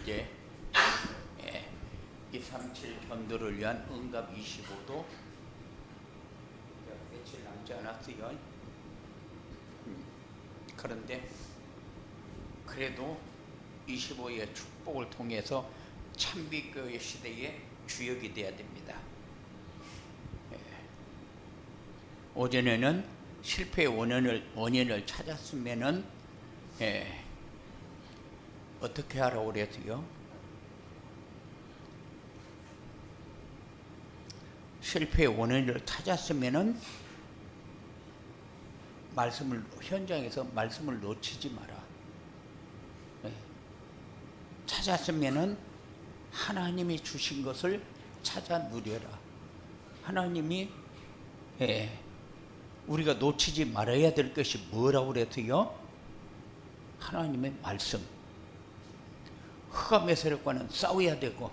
이제 237 전도를 위한 응답 25도 며칠 남지 않았어요. 그런데 그래도 25의 축복을 통해서 참빛교회 시대의 주역이 되어야 됩니다. 오전에는 실패의 원인을 찾았으면은 어떻게 하라고 그랬어요? 실패의 원인을 찾았으면은 현장에서 말씀을 놓치지 마라. 찾았으면은 하나님이 주신 것을 찾아 누려라. 하나님이 우리가 놓치지 말아야 될 것이 뭐라고 그랬어요? 하나님의 말씀. 흑암의 세력과는 싸워야 되고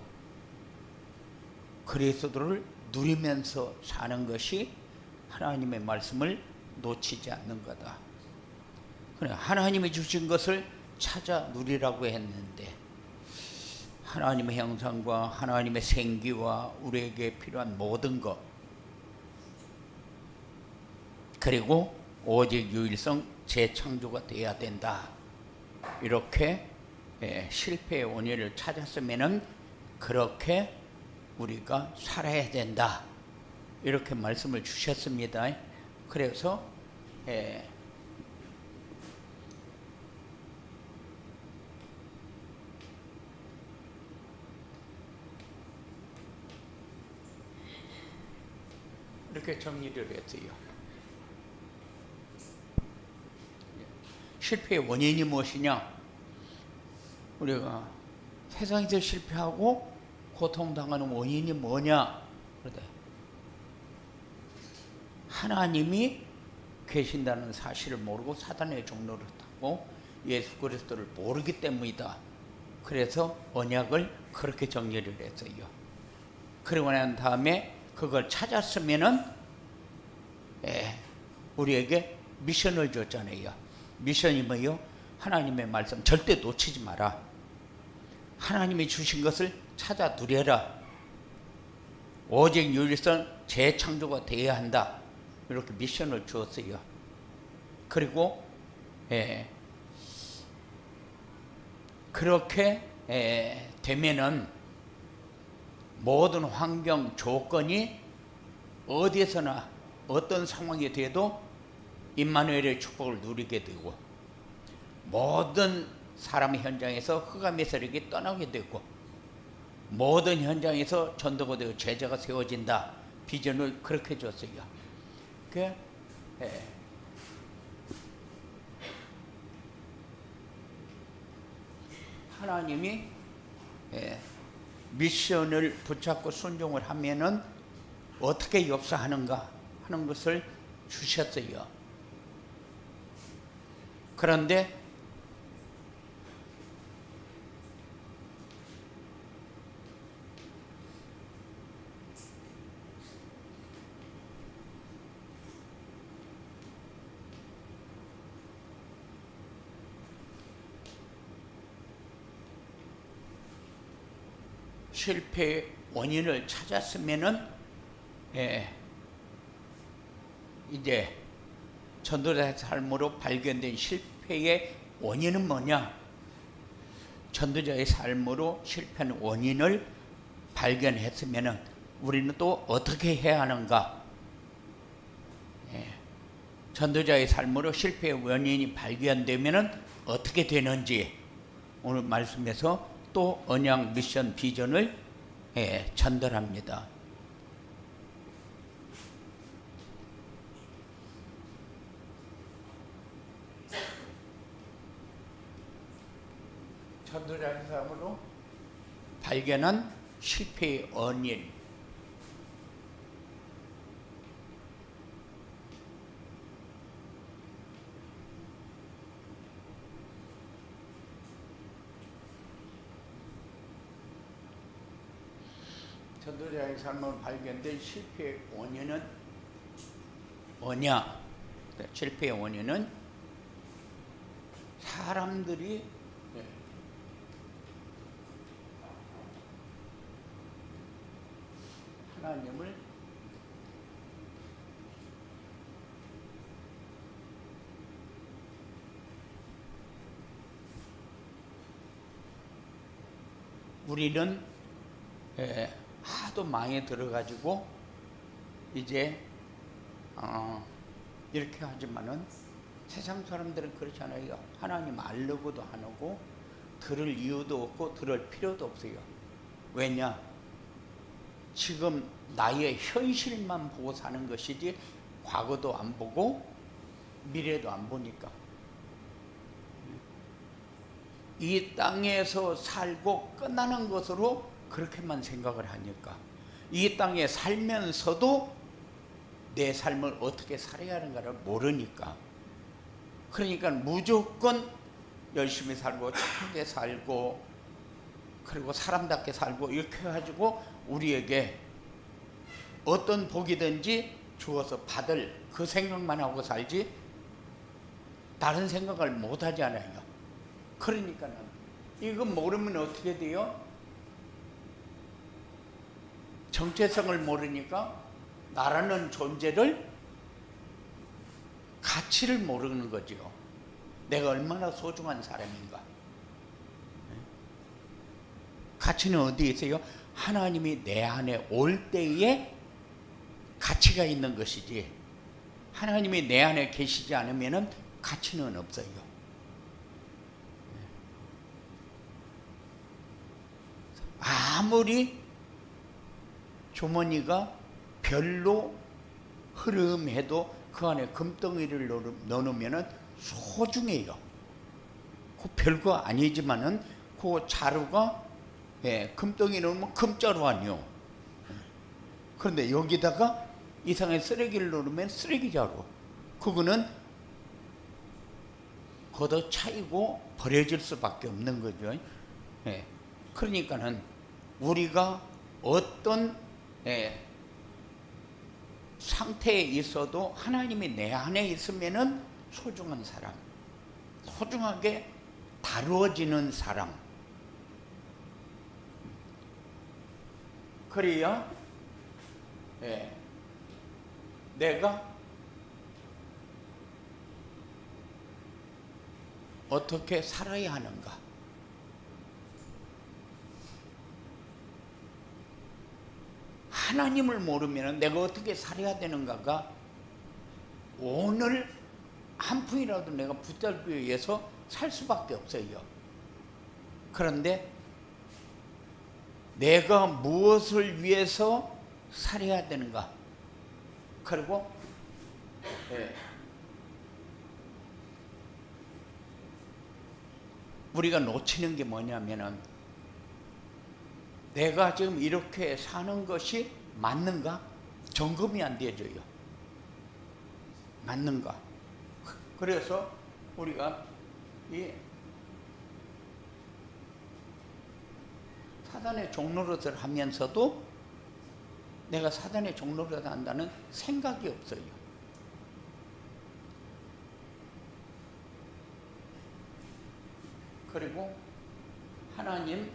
그리스도를 누리면서 사는 것이 하나님의 말씀을 놓치지 않는 거다. 그래, 하나님이 주신 것을 찾아 누리라고 했는데 하나님의 형상과 하나님의 생기와 우리에게 필요한 모든 것, 그리고 오직 유일성 재창조가 되어야 된다. 이렇게 실패의 원인을 찾았으면은 그렇게 우리가 살아야 된다. 이렇게 말씀을 주셨습니다. 그래서 이렇게 정리를 했어요. 실패의 원인이 무엇이냐? 우리가 세상에서 실패하고 고통당하는 원인이 뭐냐? 그러다 하나님이 계신다는 사실을 모르고 사단의 종로를 타고 예수 그리스도를 모르기 때문이다. 그래서 언약을 그렇게 정리를 했어요. 그러고 난 다음에 그걸 찾았으면은 우리에게 미션을 줬잖아요. 미션이 뭐예요? 하나님의 말씀 절대 놓치지 마라. 하나님이 주신 것을 찾아 누려라. 오직 유일성 재창조가 되어야 한다. 이렇게 미션을 주었어요. 그리고 그렇게 되면은 모든 환경 조건이 어디에서나 어떤 상황이 돼도 임마누엘의 축복을 누리게 되고 모든 사람 현장에서 흑암의 세력이 떠나게 되고 모든 현장에서 전도가 되고 제자가 세워진다. 비전을 그렇게 줬어요. 하나님이 미션을 붙잡고 순종을 하면은 어떻게 역사하는가 하는 것을 주셨어요. 그런데 실패의 원인을 찾았으면은 이제 전도자의 삶으로 발견된 실패의 원인은 뭐냐? 전도자의 삶으로 실패한 원인을 발견했으면은 우리는 또 어떻게 해야 하는가? 전도자의 삶으로 실패의 원인이 발견되면은 어떻게 되는지 오늘 말씀에서 또 언약 미션 비전을 전달합니다. 전도자의 삶으로 발견한 실패의 원인. 전도자의 삶으로 발견된 실패의 원인은 뭐냐? 실패의 원인은 사람들이 하나님을 우리는 하도 망에 들어가지고 이제 이렇게 하지만은 세상 사람들은 그렇지 않아요. 하나님 알려고도 안 하고 들을 이유도 없고 들을 필요도 없어요. 왜냐? 지금 나의 현실만 보고 사는 것이지 과거도 안 보고 미래도 안 보니까. 이 땅에서 살고 끝나는 것으로 그렇게만 생각을 하니까 이 땅에 살면서도 내 삶을 어떻게 살아야 하는가를 모르니까, 그러니까 무조건 열심히 살고 착하게 살고 그리고 사람답게 살고 이렇게 해가지고 우리에게 어떤 복이든지 주어서 받을 그 생각만 하고 살지 다른 생각을 못 하지 않아요. 그러니까는 이거 모르면 어떻게 돼요? 정체성을 모르니까 나라는 존재를, 가치를 모르는 거죠. 내가 얼마나 소중한 사람인가. 가치는 어디에 있어요? 하나님이 내 안에 올 때에 가치가 있는 것이지, 하나님이 내 안에 계시지 않으면 가치는 없어요. 아무리 주머니가 별로 흐름해도 그 안에 금덩이를 넣으면 소중해요. 그 별거 아니지만은 그 자루가 금덩이 넣으면 금자루 아니요. 그런데 여기다가 이상한 쓰레기를 넣으면 쓰레기 자루. 그거는 걷어 차이고 버려질 수밖에 없는 거죠. 그러니까는 우리가 어떤 상태에 있어도 하나님이 내 안에 있으면은 소중한 사람, 소중하게 다루어지는 사람. 그래야 내가 어떻게 살아야 하는가. 하나님을 모르면 내가 어떻게 살아야 되는가가 오늘 한 푼이라도 내가 붙잡기 위해서 살 수밖에 없어요. 그런데 내가 무엇을 위해서 살아야 되는가. 그리고 우리가 놓치는 게 뭐냐면은 내가 지금 이렇게 사는 것이 맞는가? 점검이 안 되어져요. 맞는가? 그래서 우리가 이 사단의 종노릇을 하면서도 내가 사단의 종노릇을 한다는 생각이 없어요. 그리고 하나님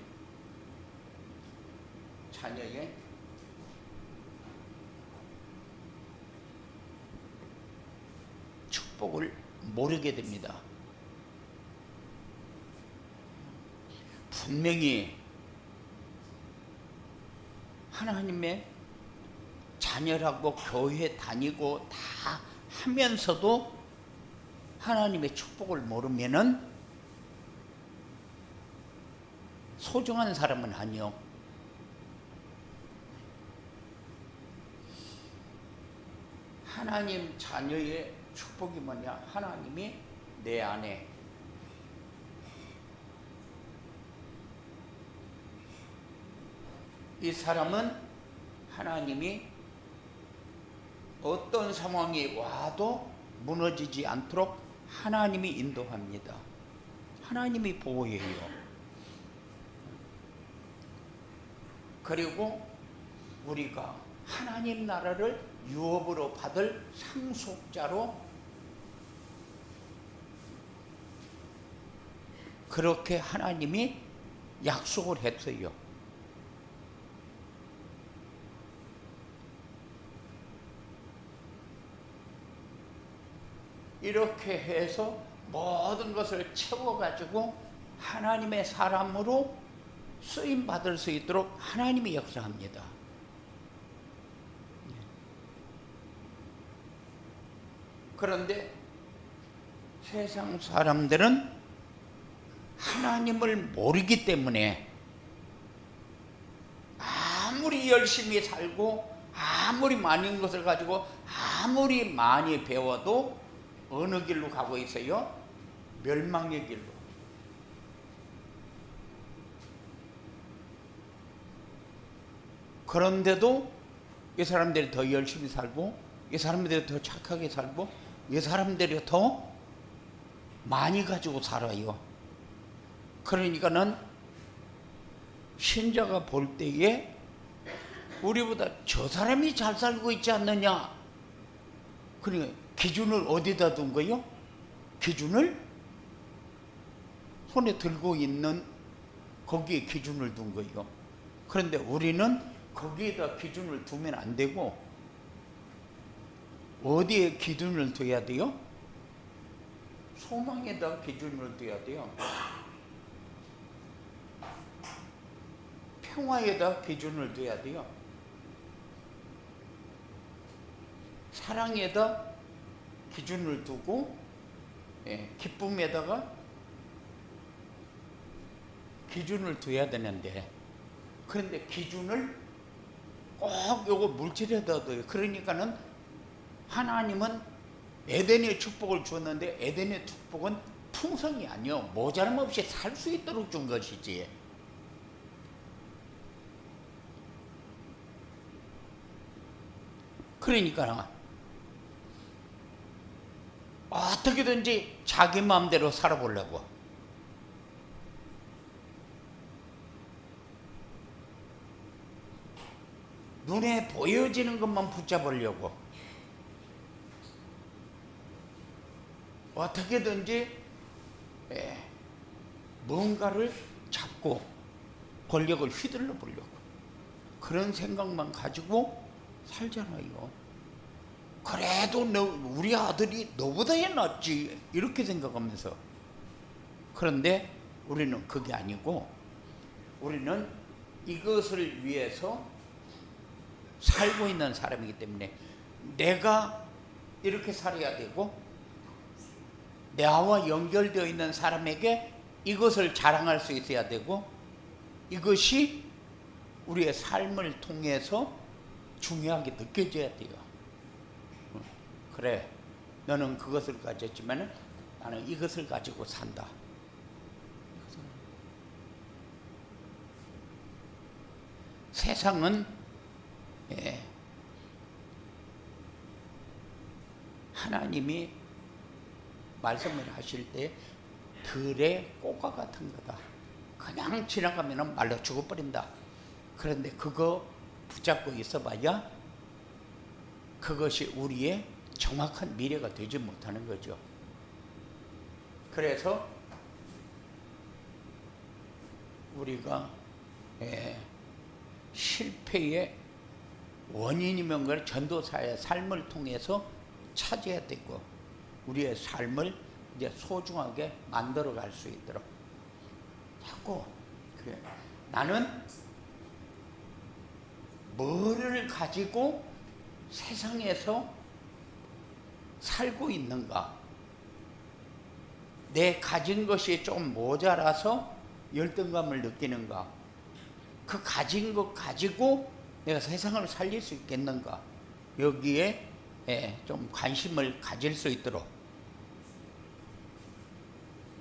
자녀의 축복을 모르게 됩니다. 분명히 하나님의 자녀라고 교회 다니고 다 하면서도 하나님의 축복을 모르면은 소중한 사람은 아니요. 하나님 자녀의 축복이 뭐냐? 하나님이 내 안에 이 사람은 하나님이 어떤 상황이 와도 무너지지 않도록 하나님이 인도합니다. 하나님이 보호해요. 그리고 우리가 하나님 나라를 유업으로 받을 상속자로 그렇게 하나님이 약속을 했어요. 이렇게 해서 모든 것을 채워가지고 하나님의 사람으로 쓰임 받을 수 있도록 하나님이 역사합니다. 그런데 세상 사람들은 하나님을 모르기 때문에 아무리 열심히 살고 아무리 많은 것을 가지고 아무리 많이 배워도 어느 길로 가고 있어요? 멸망의 길로. 그런데도 이 사람들이 더 열심히 살고 이 사람들이 더 착하게 살고 이 사람들이 더 많이 가지고 살아요. 그러니까는 신자가 볼 때에 우리보다 저 사람이 잘 살고 있지 않느냐. 그러니까 기준을 어디다 둔 거요? 기준을 손에 들고 있는 거기에 기준을 둔 거예요. 그런데 우리는 거기에다 기준을 두면 안 되고 어디에 기준을 둬야 돼요? 소망에다 기준을 둬야 돼요. 평화에다 기준을 둬야 돼요. 사랑에다 기준을 두고 기쁨에다가 기준을 둬야 되는데 그런데 기준을 꼭 요거 물질에다 둬요. 그러니까는 하나님은 에덴의 축복을 주었는데 에덴의 축복은 풍성이 아니요 모자람 없이 살 수 있도록 준 것이지. 그러니까 어떻게든지 자기 마음대로 살아보려고 눈에 보여지는 것만 붙잡으려고 어떻게든지 뭔가를 잡고 권력을 휘둘러 보려고 그런 생각만 가지고 살잖아요. 그래도 우리 아들이 너보다 낫지 이렇게 생각하면서. 그런데 우리는 그게 아니고 우리는 이것을 위해서 살고 있는 사람이기 때문에 내가 이렇게 살아야 되고 나와 연결되어 있는 사람에게 이것을 자랑할 수 있어야 되고 이것이 우리의 삶을 통해서 중요하게 느껴져야 돼요. 그래, 너는 그것을 가졌지만 나는 이것을 가지고 산다. 세상은 하나님이 말씀을 하실 때 들의 꽃과 같은 거다. 그냥 지나가면 말라 죽어버린다. 그런데 그거 붙잡고 있어봐야 그것이 우리의 정확한 미래가 되지 못하는 거죠. 그래서 우리가 실패의 원인이면 걸 전도사의 삶을 통해서 찾아야 되고 우리의 삶을 이제 소중하게 만들어 갈 수 있도록 자꾸 나는 뭐를 가지고 세상에서 살고 있는가? 내 가진 것이 좀 모자라서 열등감을 느끼는가? 그 가진 것 가지고 내가 세상을 살릴 수 있겠는가? 여기에 좀 관심을 가질 수 있도록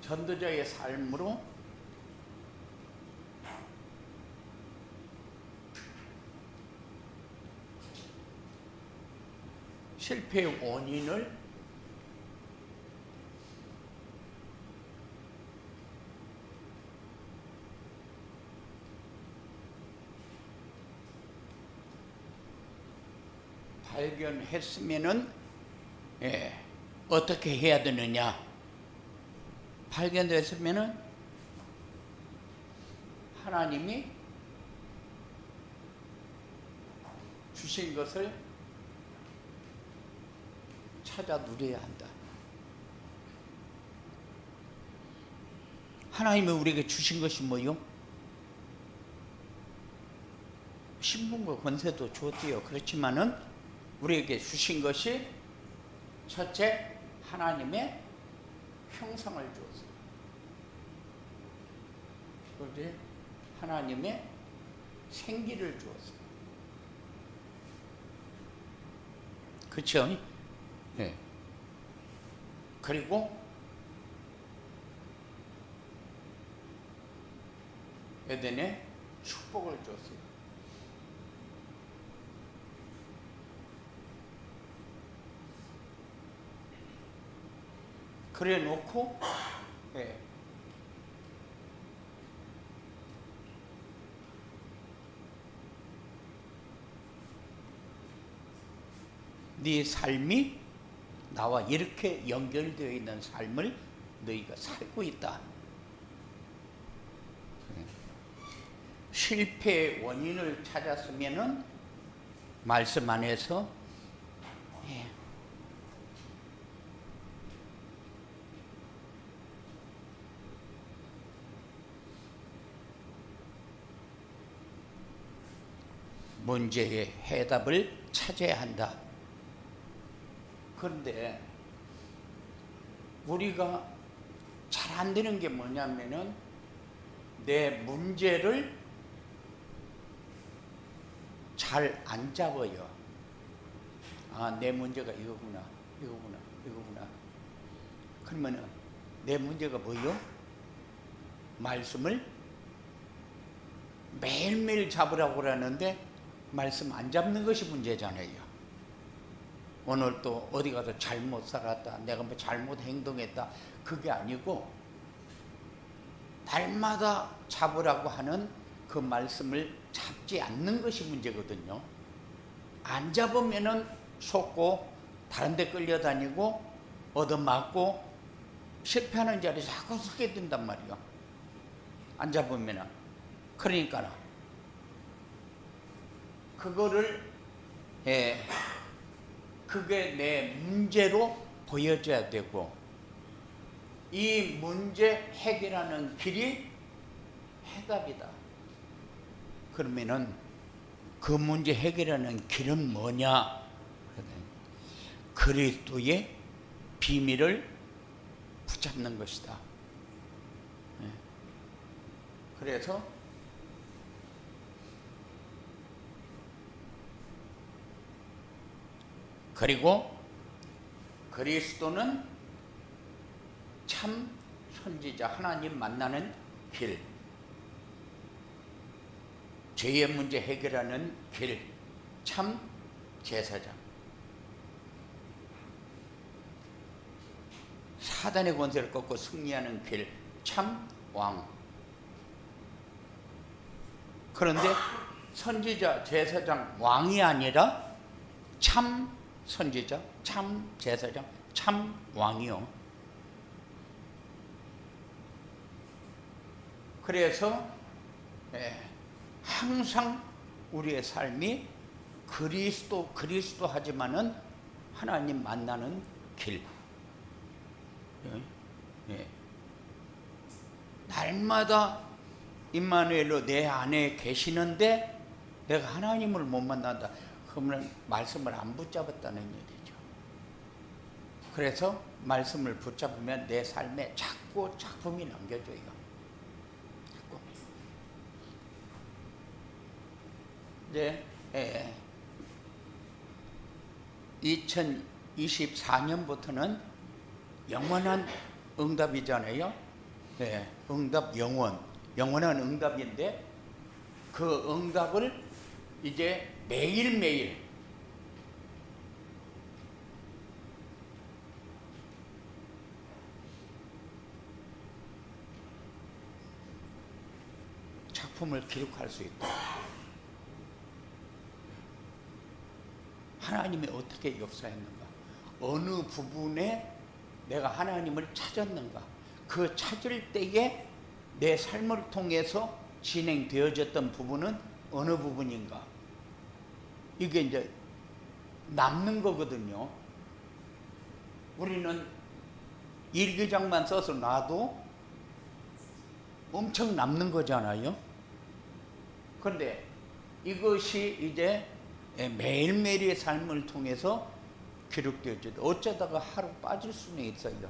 전도자의 삶으로 실패의 원인을 발견했으면은 어떻게 해야 되느냐? 발견됐으면은 하나님이 주신 것을 찾아 누려야 한다. 하나님이 우리에게 주신 것이 뭐요? 신분과 권세도 주었지요. 그렇지만은 우리에게 주신 것이 첫째, 하나님의 형상을 주었어요. 둘째, 하나님의 생기를 주었어요. 그렇죠? 네. 그리고 에덴에 축복을 줬어요. 그래 놓고 네. 네 삶이 나와 이렇게 연결되어 있는 삶을 너희가 살고 있다. 실패의 원인을 찾았으면은 말씀 안에서 문제의 해답을 찾아야 한다. 그런데 우리가 잘 안 되는 게 뭐냐면은 내 문제를 잘 안 잡아요. 아, 내 문제가 이거구나, 이거구나, 이거구나. 그러면은 내 문제가 뭐요? 말씀을 매일매일 잡으라고 그러는데 말씀 안 잡는 것이 문제잖아요. 오늘 또 어디 가서 잘못 살았다, 내가 뭐 잘못 행동했다, 그게 아니고 날마다 잡으라고 하는 그 말씀을 잡지 않는 것이 문제거든요. 안 잡으면은 속고 다른 데 끌려다니고 얻어맞고 실패하는 자리에 자꾸 서게 된단 말이야. 안 잡으면은. 그러니까 그거를 그게 내 문제로 보여져야 되고, 이 문제 해결하는 길이 해답이다. 그러면은 그 문제 해결하는 길은 뭐냐? 그리스도의 비밀을 붙잡는 것이다. 그래서 그리고 그리스도는 참 선지자, 하나님 만나는 길, 죄의 문제 해결하는 길, 참 제사장, 사단의 권세를 꺾고 승리하는 길, 참 왕. 그런데 선지자, 제사장, 왕이 아니라 참 선지자, 참 제사장, 참 왕이요. 그래서 항상 우리의 삶이 그리스도 하지만은 하나님 만나는 길. 날마다 임마누엘로 내 안에 계시는데 내가 하나님을 못 만난다. 그러면 말씀을 안 붙잡았다는 얘기죠. 그래서 말씀을 붙잡으면 내 삶에 자꾸 작품이 남겨져요. 자꾸. 이제 2024년부터는 영원한 응답이잖아요. 응답 영원한 응답인데 그 응답을 이제 매일매일 작품을 기록할 수 있다. 하나님이 어떻게 역사했는가, 어느 부분에 내가 하나님을 찾았는가, 그 찾을 때에 내 삶을 통해서 진행되어졌던 부분은 어느 부분인가, 이게 이제 남는 거거든요. 우리는 일기장만 써서 놔도 엄청 남는 거잖아요. 그런데 이것이 이제 매일매일의 삶을 통해서 기록되어져도 어쩌다가 하루 빠질 수는 있어요.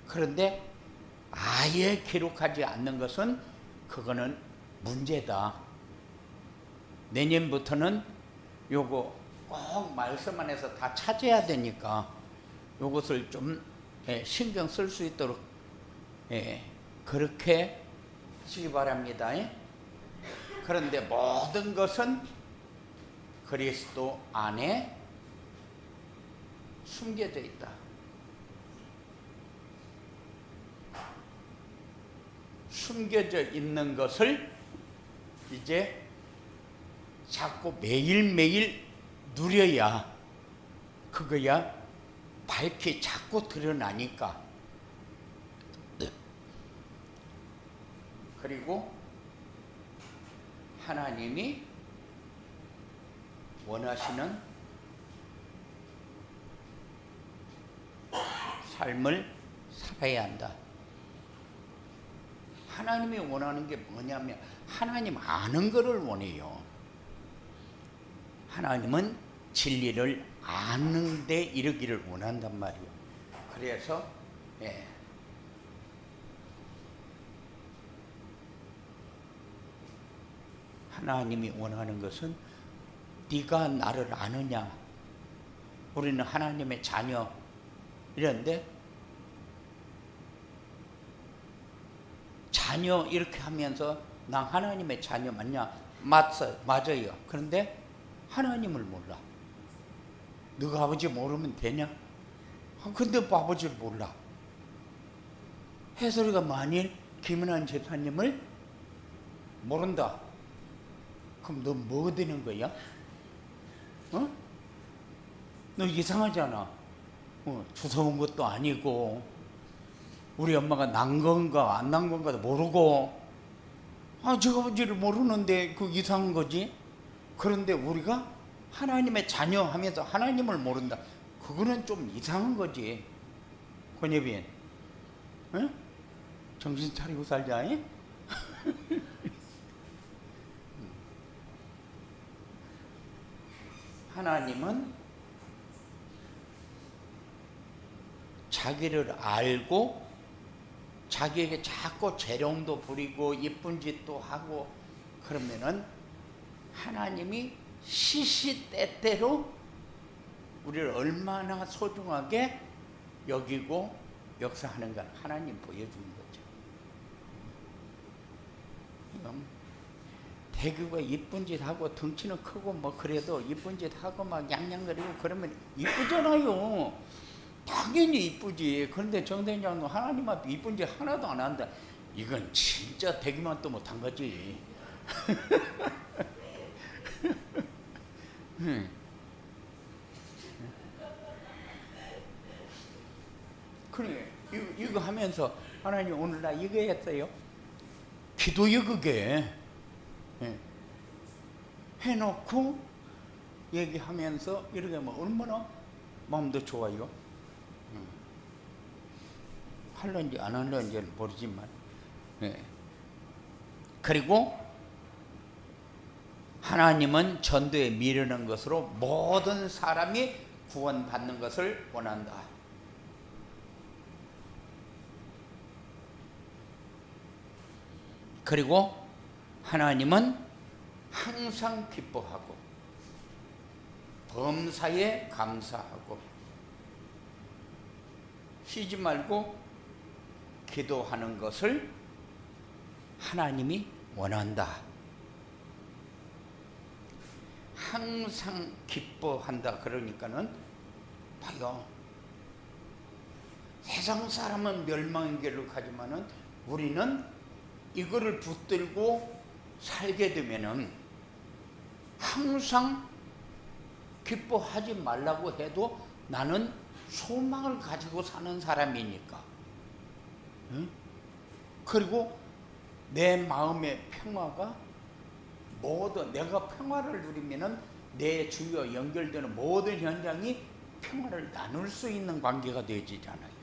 그런데 아예 기록하지 않는 것은 그거는 문제다. 내년부터는 요거 꼭 말씀 안에서 다 찾아야 되니까 요것을 좀 신경 쓸 수 있도록 그렇게 하시기 바랍니다. 그런데 모든 것은 그리스도 안에 숨겨져 있다. 숨겨져 있는 것을 이제 자꾸 매일매일 누려야 그거야 밝히 자꾸 드러나니까. 그리고 하나님이 원하시는 삶을 살아야 한다. 하나님이 원하는 게 뭐냐면 하나님 아는 것을 원해요. 하나님은 진리를 아는 데 이르기를 원한단 말이에요. 그래서 하나님이 원하는 것은 네가 나를 아느냐. 우리는 하나님의 자녀 이런데 자녀 이렇게 하면서 나 하나님의 자녀 맞냐? 맞아요. 그런데 하나님을 몰라. 너가 아버지 모르면 되냐? 근데 아버지를 몰라. 해설이가 만일 김은환 집사님을 모른다. 그럼 너 뭐 되는 거야? 너 이상하잖아. 주워 온 것도 아니고 우리 엄마가 난 건가 안 난 건가도 모르고 저 아버지를 모르는데 그 이상한 거지. 그런데 우리가 하나님의 자녀 하면서 하나님을 모른다. 그거는 좀 이상한 거지. 권예빈, 정신 차리고 살자. 하나님은 자기를 알고 자기에게 자꾸 재롱도 부리고 이쁜 짓도 하고 그러면은 하나님이 시시때때로 우리를 얼마나 소중하게 여기고 역사하는가 하나님 보여주는 거죠. 대구가 이쁜 짓 하고 덩치는 크고 뭐 그래도 이쁜 짓 하고 막 양양거리고 그러면 이쁘잖아요. 당연히 이쁘지. 그런데 정대장도 하나님 앞에 이쁜 짓 하나도 안 한다. 이건 진짜 대기만 또 못한 거지. 그래 이거 하면서 하나님 오늘 나 이거 했어요. 기도요 그게. 해놓고 얘기하면서 이렇게 하면 얼마나 마음도 좋아요. 할런지 안 할런지는 모르지만. 그리고 하나님은 전도에 미루는 것으로 모든 사람이 구원받는 것을 원한다. 그리고 하나님은 항상 기뻐하고 범사에 감사하고 쉬지 말고 기도하는 것을 하나님이 원한다. 항상 기뻐한다. 그러니까는 봐요. 세상 사람은 멸망의 길로 가지만은 우리는 이거를 붙들고 살게 되면은 항상 기뻐하지 말라고 해도 나는 소망을 가지고 사는 사람이니까. 그리고 내 마음의 평화가 모든 내가 평화를 누리면은 내 주위와 연결되는 모든 현장이 평화를 나눌 수 있는 관계가 되어지잖아요.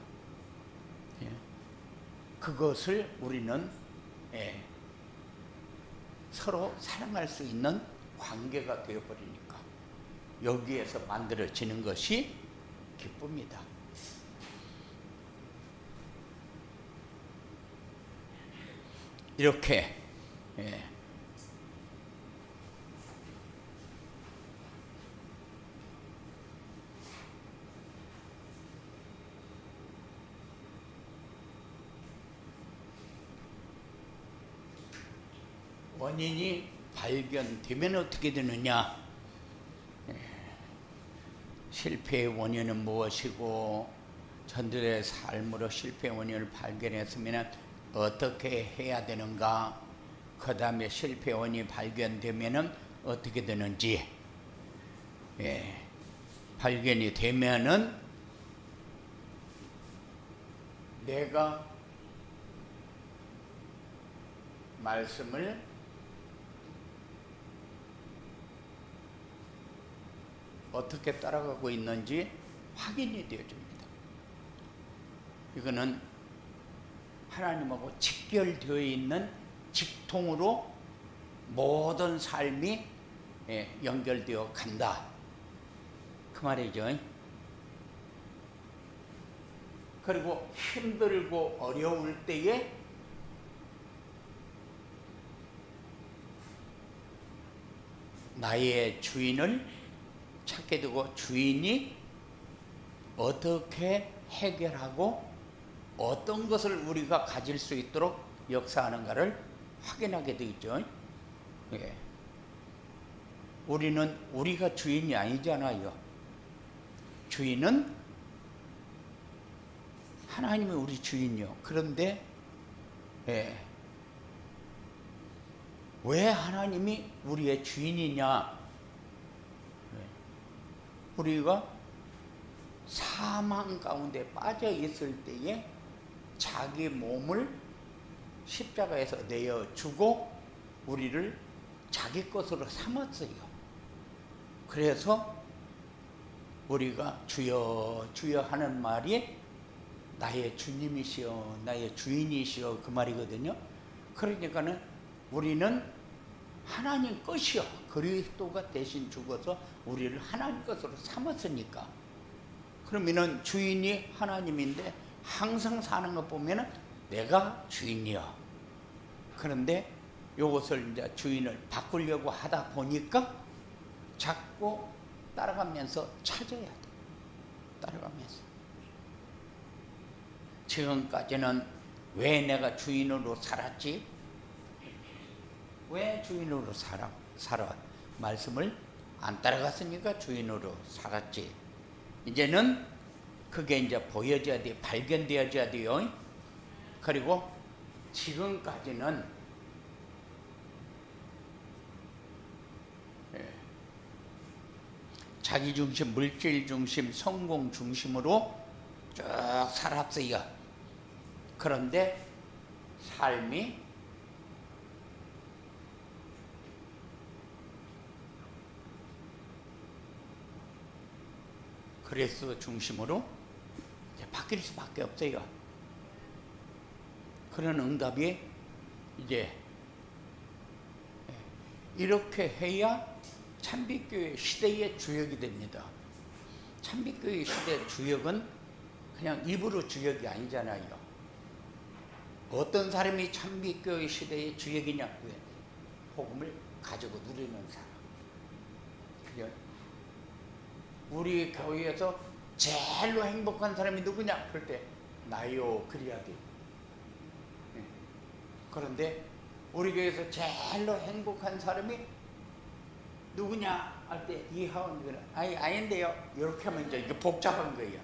그것을 우리는 예, 서로 사랑할 수 있는 관계가 되어버리니까 여기에서 만들어지는 것이 기쁨이다. 이렇게 원인이 발견되면 어떻게 되느냐? 실패의 원인은 무엇이고 전들의 삶으로 실패의 원인을 발견했으면 어떻게 해야 되는가? 그 다음에 실패의 원인이 발견되면 어떻게 되는지, 발견이 되면은 내가 말씀을 어떻게 따라가고 있는지 확인이 되어집니다. 이거는 하나님하고 직결되어 있는 직통으로 모든 삶이 연결되어 간다, 그 말이죠. 그리고 힘들고 어려울 때에 나의 주인을 찾게 되고 주인이 어떻게 해결하고 어떤 것을 우리가 가질 수 있도록 역사하는가를 확인하게 되죠. 우리는 우리가 주인이 아니잖아요. 주인은 하나님이 우리 주인이요. 그런데 왜 하나님이 우리의 주인이냐? 우리가 사망 가운데 빠져 있을 때에 자기 몸을 십자가에서 내어주고 우리를 자기 것으로 삼았어요. 그래서 우리가 주여 주여 하는 말이 나의 주님이시여 나의 주인이시여 그 말이거든요. 그러니까는 우리는 하나님 것이요, 그리스도가 대신 죽어서 우리를 하나님 것으로 삼았으니까. 그러면은 주인이 하나님인데 항상 사는 것 보면은 내가 주인이야. 그런데 이것을 이제 주인을 바꾸려고 하다 보니까 자꾸 따라가면서 찾아야 돼. 따라가면서. 지금까지는 왜 내가 주인으로 살았지? 왜 주인으로 살아? 말씀을 안 따라갔으니까 주인으로 살았지. 이제는 그게 이제 보여져야 돼, 발견되어져야 돼요. 그리고 지금까지는 자기 중심, 물질 중심, 성공 중심으로 쭉 살았어요. 그런데 삶이 그리스도 중심으로 이제 바뀔 수밖에 없어요. 그런 응답이 이제 이렇게 해야 참빛교회 시대의 주역이 됩니다. 참빛교회 시대의 주역은 그냥 입으로 주역이 아니잖아요. 어떤 사람이 참빛교회 시대의 주역이냐? 복음을 가지고 누리는 사람. 그죠? 우리 교회에서 제일로 행복한 사람이 누구냐? 그럴 때 나요 그래야 돼. 그런데 우리 교회에서 제일로 행복한 사람이 누구냐? 할 때 이하원 아닌데요. 이렇게 하면 이제 이게 복잡한 거예요.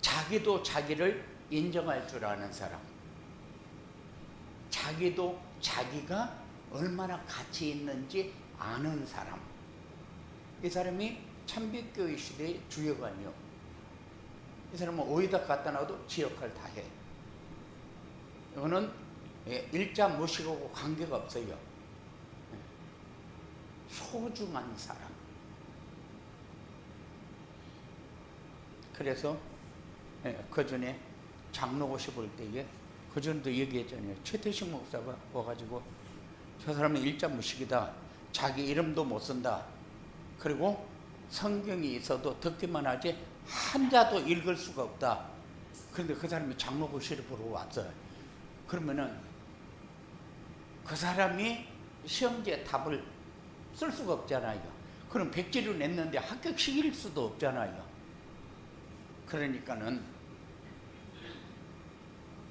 자기도 자기를 인정할 줄 아는 사람, 자기도 자기가 얼마나 가치 있는지 아는 사람, 이 사람이 참빛교회 시대의 주역아니요. 이 사람은 어디다 갖다 놔도 지 역할 다 해. 이거는 일자 무식하고 관계가 없어요. 소중한 사람. 그래서 그 전에 장로고시 볼 때에 그전도 얘기했잖아요. 최태식 목사가 와가지고 저 사람은 일자무식이다. 자기 이름도 못 쓴다. 그리고 성경이 있어도 듣기만 하지 한자도 읽을 수가 없다. 그런데 그 사람이 장로고시를 보러 왔어요. 그러면은 그 사람이 시험지에 답을 쓸 수가 없잖아요. 그럼 백지를 냈는데 합격시킬 수도 없잖아요. 그러니까는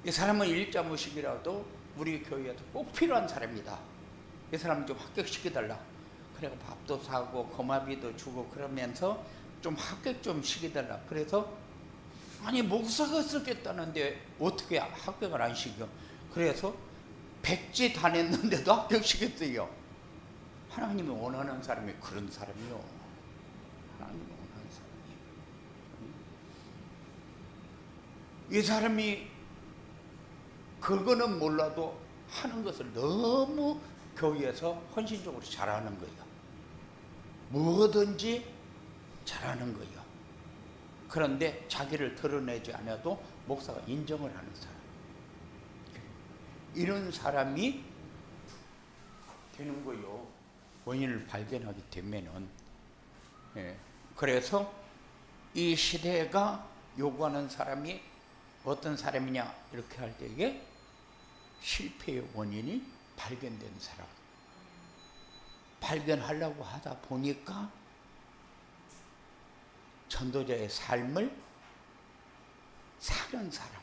이 사람은 일자무식이라도 우리 교회에도 꼭 필요한 사람이다. 이 사람 좀 합격시켜달라. 그래서 밥도 사고 거마비도 주고 그러면서 좀 합격 좀 시켜달라. 그래서 아니 목사가 쓰겠다는데 어떻게 합격을 안 시켜? 그래서 백지 다 냈는데도 합격시켰어요. 하나님이 원하는 사람이 그런 사람이요. 하나님이 원하는 사람이요. 이 사람이 그거는 몰라도 하는 것을 너무 교회에서 헌신적으로 잘하는 거예요. 뭐든지 잘하는 거예요. 그런데 자기를 드러내지 않아도 목사가 인정을 하는 사람. 이런 사람이 되는 거예요. 원인을 발견하기 되면은. 그래서 이 시대가 요구하는 사람이 어떤 사람이냐 이렇게 할 때에 실패의 원인이 발견된 사람. 발견하려고 하다 보니까 전도자의 삶을 사는 사람.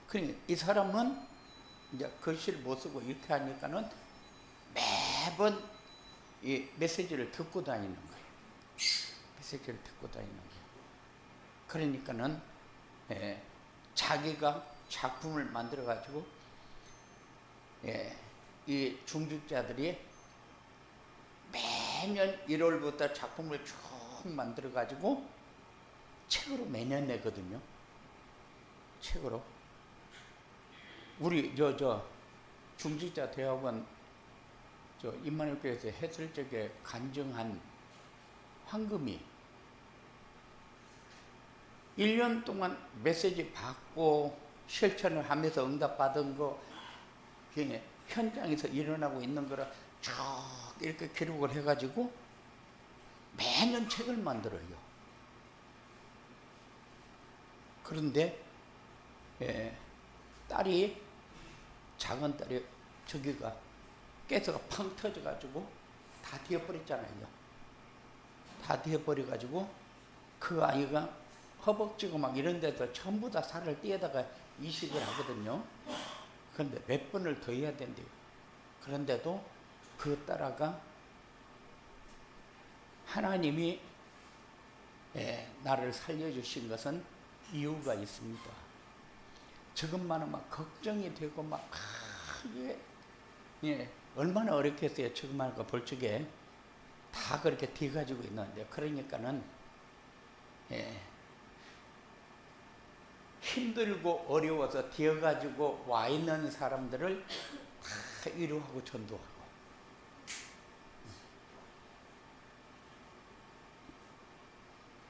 그러니까 이 사람은 이제 글씨를 못 쓰고 이렇게 하니까는 매번 이 메시지를 듣고 다니는 거예요. 메시지를 듣고 다니는 거예요. 그러니까는 자기가 작품을 만들어 가지고 이 중직자들이 매년 1월부터 작품을 쭉 만들어 가지고 책으로 매년 내거든요. 책으로. 우리 저 중직자 대학원 저 임마누엘교회에서 했을 적에 간증한 황금이 1년 동안 메시지 받고 실천을 하면서 응답받은 거 현장에서 일어나고 있는 거라 쭉 이렇게 기록을 해가지고 매년 책을 만들어요. 그런데 작은 딸이 저기가 가스가 팡 터져가지고 다 뒤어버렸잖아요. 다 뒤어버려가지고 그 아이가 허벅지고 막 이런 데서 전부 다 살을 떼다가 이식을 하거든요. 그런데 몇 번을 더 해야 된대요. 그런데도 그 딸아가 하나님이 나를 살려주신 것은 이유가 있습니다. 저것만은 막 걱정이 되고 막 얼마나 어렵겠어요. 저것만 그 벌적에 다 그렇게 뒤가지고 있는데 그러니까는 힘들고 어려워서 뒤어가지고 와 있는 사람들을 다 위로하고 전도하고.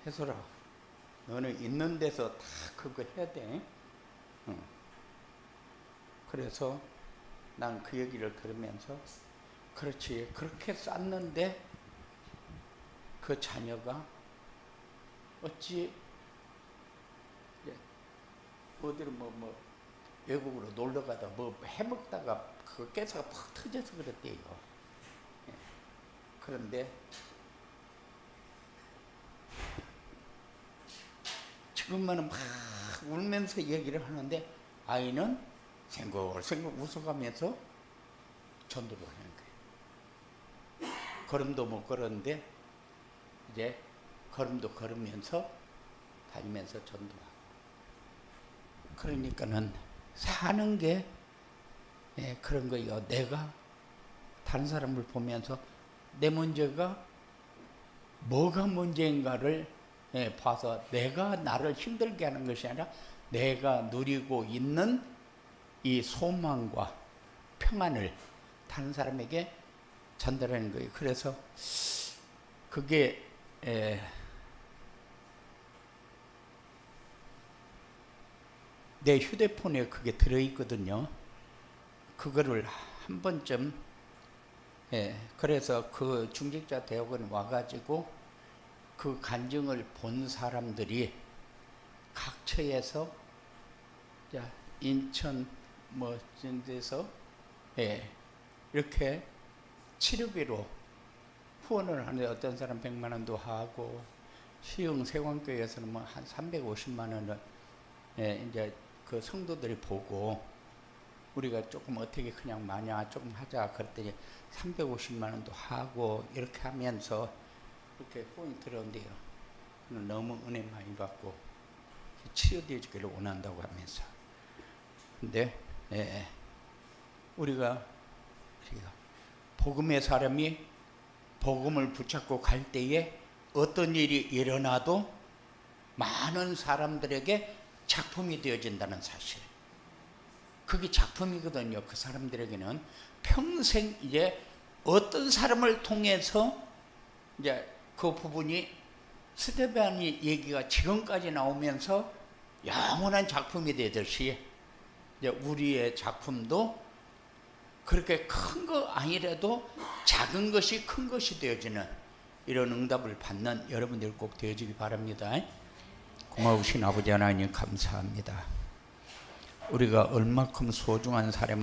혜솔아, 너는 있는 데서 다 그거 해야 돼. 그래서 난 그 얘기를 들으면서 그렇지, 그렇게 쌌는데 그 자녀가 어찌 어디로 뭐 외국으로 놀러 가다 뭐 해먹다가 그 가스가 팍 터져서 그랬대요. 그런데 지금만은 막 울면서 얘기를 하는데 아이는 생각생각 웃어가면서 전도를 하는 거예요. 걸음도 못 걸었는데 이제 걸음도 걸으면서 다니면서 전도하고. 그러니까는 사는 게 그런 거예요. 내가 다른 사람을 보면서 내 문제가 뭐가 문제인가를 봐서 내가 나를 힘들게 하는 것이 아니라 내가 누리고 있는 이 소망과 평안을 다른 사람에게 전달하는 거예요. 그래서 그게 내 휴대폰에 그게 들어있거든요. 그거를 한 번쯤, 그래서 그 중직자 대학원 와가지고 그 간증을 본 사람들이 각처에서 인천 뭐 이런 데서 이렇게 치료비로 후원을 하는데 어떤 사람 100만 원도 하고 시흥 세관교회에서는 뭐 한 350만 원을 이제 그 성도들이 보고 우리가 조금 어떻게 그냥 마냐 조금 하자 그랬더니 350만 원도 하고 이렇게 하면서 이렇게 후원이 들어온대요. 너무 은혜 많이 받고 치유되기를 원한다고 하면서. 근데 우리가 복음의 사람이 복음을 붙잡고 갈 때에 어떤 일이 일어나도 많은 사람들에게 작품이 되어진다는 사실. 그게 작품이거든요. 그 사람들에게는 평생 이제 어떤 사람을 통해서 이제 그 부분이 스데반이 얘기가 지금까지 나오면서 영원한 작품이 되듯이 이제 우리의 작품도 그렇게 큰 거 아니라도 작은 것이 큰 것이 되어지는 이런 응답을 받는 여러분들 꼭 되어지기 바랍니다. 고마우신 아버지 하나님 감사합니다. 우리가 얼마큼 소중한 사람이